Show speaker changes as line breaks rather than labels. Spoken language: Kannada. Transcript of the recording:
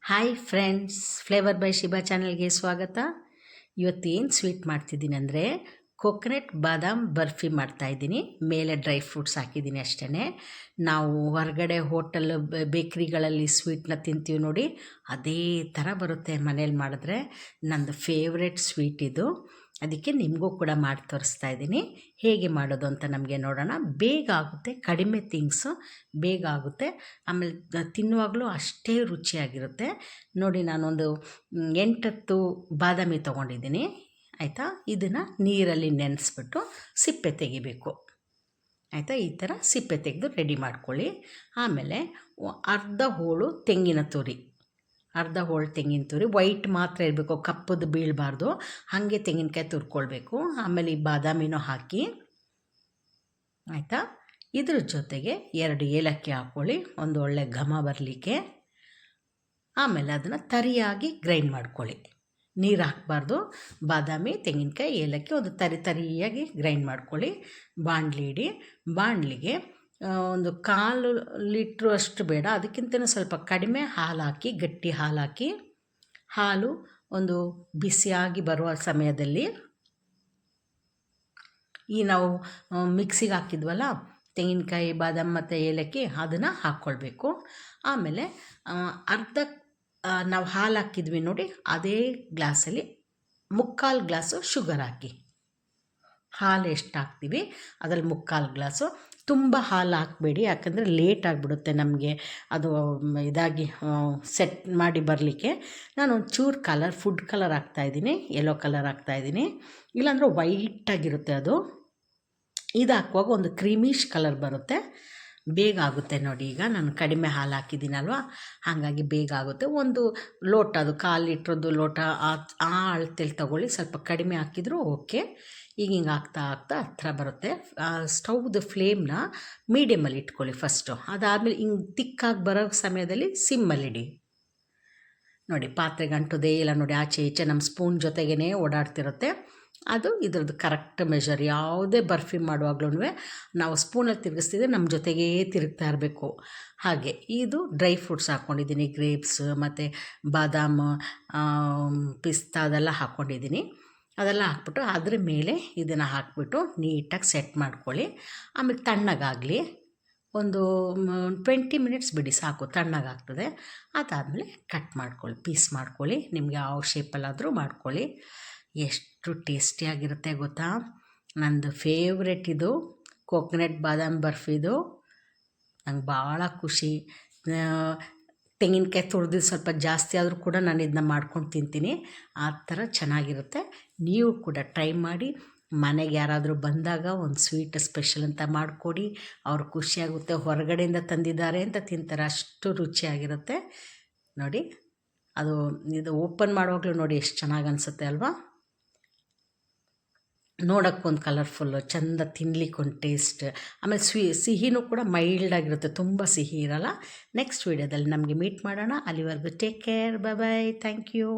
Hi friends, flavour by Shiba ಚಾನಲ್ಗೆ ಸ್ವಾಗತ. ಇವತ್ತೇನು ಸ್ವೀಟ್ ಮಾಡ್ತಿದ್ದೀನಿ ಅಂದರೆ ಕೊಕೊನಟ್ ಬಾದಾಮ್ ಬರ್ಫಿ ಮಾಡ್ತಾಯಿದ್ದೀನಿ. ಮೇಲೆ ಡ್ರೈ ಫ್ರೂಟ್ಸ್ ಹಾಕಿದ್ದೀನಿ ಅಷ್ಟೇ. ನಾವು ಹೊರಗಡೆ ಹೋಟೆಲ್ ಬೇಕ್ರಿಗಳಲ್ಲಿ ಸ್ವೀಟ್ನ ತಿಂತೀವಿ ನೋಡಿ, ಅದೇ ಥರ ಬರುತ್ತೆ ಮನೇಲಿ ಮಾಡಿದ್ರೆ. ನಂದು ಫೇವ್ರೆಟ್ ಸ್ವೀಟ್ ಇದು. ಅದಕ್ಕೆ ನಿಮಗೂ ಕೂಡ ಮಾಡಿ ತೋರಿಸ್ತಾ ಇದ್ದೀನಿ. ಹೇಗೆ ಮಾಡೋದು ಅಂತ ನಮಗೆ ನೋಡೋಣ. ಬೇಗ ಆಗುತ್ತೆ, ಕಡಿಮೆ ಥಿಂಗ್ಸು ಬೇಗ ಆಗುತ್ತೆ, ಆಮೇಲೆ ತಿನ್ನುವಾಗಲೂ ಅಷ್ಟೇ ರುಚಿಯಾಗಿರುತ್ತೆ. ನೋಡಿ, ನಾನೊಂದು 8-10 ಬಾದಾಮಿ ತೊಗೊಂಡಿದ್ದೀನಿ, ಆಯಿತಾ. ಇದನ್ನು ನೀರಲ್ಲಿ ನೆನೆಸ್ಬಿಟ್ಟು ಸಿಪ್ಪೆ ತೆಗಿಬೇಕು, ಆಯಿತಾ. ಈ ಥರ ಸಿಪ್ಪೆ ತೆಗೆದು ರೆಡಿ ಮಾಡ್ಕೊಳ್ಳಿ. ಆಮೇಲೆ ಅರ್ಧ ಹೋಳು ತೆಂಗಿನ ತುರಿ, ತೆಂಗಿನ ತುರಿ ವೈಟ್ ಮಾತ್ರ ಇರಬೇಕು, ಕಪ್ಪದು ಬೀಳಬಾರ್ದು. ಹಾಗೆ ತೆಂಗಿನಕಾಯಿ ತುರ್ಕೊಳ್ಬೇಕು. ಆಮೇಲೆ ಈ ಬಾದಾಮಿನೂ ಹಾಕಿ, ಆಯಿತಾ. ಇದ್ರ ಜೊತೆಗೆ 2 ಏಲಕ್ಕಿ ಹಾಕ್ಕೊಳ್ಳಿ, ಒಂದು ಒಳ್ಳೆ ಘಮ ಬರಲಿಕ್ಕೆ. ಆಮೇಲೆ ಅದನ್ನು ತರಿಯಾಗಿ ಗ್ರೈಂಡ್ ಮಾಡ್ಕೊಳ್ಳಿ, ನೀರು ಹಾಕಬಾರ್ದು. ಬಾದಾಮಿ, ತೆಂಗಿನಕಾಯಿ, ಏಲಕ್ಕಿ ಒಂದು ತರಿಯಾಗಿ ಗ್ರೈಂಡ್ ಮಾಡ್ಕೊಳ್ಳಿ. ಬಾಣಲಿ ಇಡಿ. ಬಾಣಲಿಗೆ ಒಂದು 1/4 ಲೀಟ್ರು ಅಷ್ಟು ಬೇಡ, ಅದಕ್ಕಿಂತ ಸ್ವಲ್ಪ ಕಡಿಮೆ ಹಾಲು ಹಾಕಿ, ಗಟ್ಟಿ ಹಾಲು ಹಾಕಿ. ಹಾಲು ಒಂದು ಬಿಸಿಯಾಗಿ ಬರುವ ಸಮಯದಲ್ಲಿ ಈ ನಾವು ಮಿಕ್ಸಿಗೆ ಹಾಕಿದ್ವಲ್ಲ ತೆಂಗಿನಕಾಯಿ, ಬಾದಾಮಿ ಮತ್ತು ಏಲಕ್ಕಿ, ಅದನ್ನು ಹಾಕ್ಕೊಳ್ಬೇಕು. ಆಮೇಲೆ ನಾವು ಹಾಲು ಹಾಕಿದ್ವಿ ನೋಡಿ, ಅದೇ ಗ್ಲಾಸಲ್ಲಿ 3/4 ಗ್ಲಾಸು ಶುಗರ್ ಹಾಕಿ. ಹಾಲು ಎಷ್ಟು ಹಾಕ್ತೀವಿ ಅದರಲ್ಲಿ 3/4 ಗ್ಲಾಸು. ತುಂಬ ಹಾಲು ಹಾಕಬೇಡಿ, ಯಾಕಂದರೆ ಲೇಟ್ ಆಗಿಬಿಡುತ್ತೆ ನಮಗೆ ಅದು ಇದಾಗಿ ಸೆಟ್ ಮಾಡಿ ಬರಲಿಕ್ಕೆ. ನಾನು ಒಂಚೂರು ಫುಡ್ ಕಲರ್ ಹಾಕ್ತಾಯಿದ್ದೀನಿ, ಯೆಲ್ಲೋ ಕಲರ್ ಹಾಕ್ತಾಯಿದ್ದೀನಿ, ಇಲ್ಲಾಂದರೆ ವೈಟಾಗಿರುತ್ತೆ ಅದು. ಇದು ಹಾಕುವಾಗ ಒಂದು ಕ್ರೀಮಿಶ್ ಕಲರ್ ಬರುತ್ತೆ, ಬೇಗ ಆಗುತ್ತೆ. ನೋಡಿ, ಈಗ ನಾನು ಕಡಿಮೆ ಹಾಲು ಹಾಕಿದ್ದೀನಲ್ವ, ಹಾಗಾಗಿ ಬೇಗ ಆಗುತ್ತೆ. ಒಂದು ಲೋಟ, ಅದು 1/4 ಲೀಟ್ರದ್ದು ಲೋಟ, ಆ ಅಳತೆಯಲ್ಲಿ ತೊಗೊಳ್ಳಿ. ಸ್ವಲ್ಪ ಕಡಿಮೆ ಹಾಕಿದರೂ ಓಕೆ. ಈಗ ಹಿಂಗೆ ಆಗ್ತಾ ಹತ್ರ ಬರುತ್ತೆ. ಸ್ಟವ್ದು ಫ್ಲೇಮ್ನ ಮೀಡಿಯಮಲ್ಲಿ ಇಟ್ಕೊಳ್ಳಿ ಫಸ್ಟು. ಅದಾದಮೇಲೆ ಹಿಂಗೆ ತಿಕ್ಕಾಗಿ ಬರೋ ಸಮಯದಲ್ಲಿ ಸಿಮ್ಮಲ್ಲಿಡಿ. ನೋಡಿ, ಪಾತ್ರೆಗೆ ಅಂಟೋದೇ ಇಲ್ಲ ನೋಡಿ, ಆಚೆ ಈಚೆ ನಮ್ಮ ಸ್ಪೂನ್ ಜೊತೆಗೇ ಓಡಾಡ್ತಿರುತ್ತೆ. ಅದು ಇದ್ರದ್ದು ಕರೆಕ್ಟ್ ಮೆಷರ್. ಯಾವುದೇ ಬರ್ಫಿ ಮಾಡುವಾಗ್ಲೂ ನಾವು ಸ್ಪೂನಲ್ಲಿ ತಿರುಗಿಸ್ತಿದ್ರೆ ನಮ್ಮ ಜೊತೆಗೇ ತಿರುಗ್ತಾ ಇರಬೇಕು. ಹಾಗೆ ಇದು ಡ್ರೈ ಫ್ರೂಟ್ಸ್ ಹಾಕ್ಕೊಂಡಿದ್ದೀನಿ, ಗ್ರೇಪ್ಸ್ ಮತ್ತು ಬಾದಾಮ್, ಪಿಸ್ತಾ ಅದೆಲ್ಲ ಹಾಕ್ಕೊಂಡಿದ್ದೀನಿ. ಅದೆಲ್ಲ ಹಾಕ್ಬಿಟ್ಟು ಅದ್ರ ಮೇಲೆ ಇದನ್ನು ಹಾಕ್ಬಿಟ್ಟು ನೀಟಾಗಿ ಸೆಟ್ ಮಾಡ್ಕೊಳ್ಳಿ. ಆಮೇಲೆ ತಣ್ಣಗಾಗಲಿ, ಒಂದು 20 ಮಿನಿಟ್ಸ್ ಬಿಡಿ, ಸಾಕು, ತಣ್ಣಗಾಗ್ತದೆ. ಅದಾದಮೇಲೆ ಕಟ್ ಮಾಡ್ಕೊಳ್ಳಿ, ಪೀಸ್ ಮಾಡ್ಕೊಳ್ಳಿ. ನಿಮ್ಗೆ ಯಾವ ಶೇಪಲ್ಲಾದರೂ ಮಾಡ್ಕೊಳ್ಳಿ. ಎಷ್ಟು ಟೇಸ್ಟಿಯಾಗಿರುತ್ತೆ ಗೊತ್ತಾ. ನಂದು ಫೇವ್ರೆಟ್ ಇದು ಕೊಕೊನಟ್ ಬಾದಾಮ್ ಬರ್ಫಿದು. ನಂಗೆ ಭಾಳ ಖುಷಿ. ತೆಂಗಿನಕಾಯಿ ತುರಿದು ಸ್ವಲ್ಪ ಜಾಸ್ತಿ ಆದರೂ ಕೂಡ ನಾನು ಇದನ್ನ ಮಾಡ್ಕೊಂಡು ತಿಂತೀನಿ, ಆ ಥರ ಚೆನ್ನಾಗಿರುತ್ತೆ. ನೀವು ಕೂಡ ಟ್ರೈ ಮಾಡಿ. ಮನೆಗೆ ಯಾರಾದರೂ ಬಂದಾಗ ಒಂದು ಸ್ವೀಟ್ ಸ್ಪೆಷಲ್ ಅಂತ ಮಾಡಿಕೊಡಿ, ಅವ್ರು ಖುಷಿಯಾಗುತ್ತೆ. ಹೊರಗಡೆಯಿಂದ ತಂದಿದ್ದಾರೆ ಅಂತ ತಿಂತಾರೆ, ಅಷ್ಟು ರುಚಿಯಾಗಿರುತ್ತೆ. ನೋಡಿ, ಇದು ಓಪನ್ ಮಾಡುವಾಗಲೂ ನೋಡಿ ಎಷ್ಟು ಚೆನ್ನಾಗಿ ಅನಿಸುತ್ತೆ ಅಲ್ವಾ. ನೋಡೋಕ್ಕೊಂದು ಕಲರ್ಫುಲ್ಲು, ಚೆಂದ, ತಿನ್ಲಿಕ್ಕೊಂದು ಟೇಸ್ಟ್. ಆಮೇಲೆ ಸಿಹಿನೂ ಕೂಡ ಮೈಲ್ಡಾಗಿರುತ್ತೆ, ತುಂಬ ಸಿಹಿ ಇರೋಲ್ಲ. ನೆಕ್ಸ್ಟ್ ವೀಡಿಯೋದಲ್ಲಿ ನಮಗೆ ಮೀಟ್ ಮಾಡೋಣ. ಅಲ್ಲಿವರೆಗೂ take care, bye bye, thank you.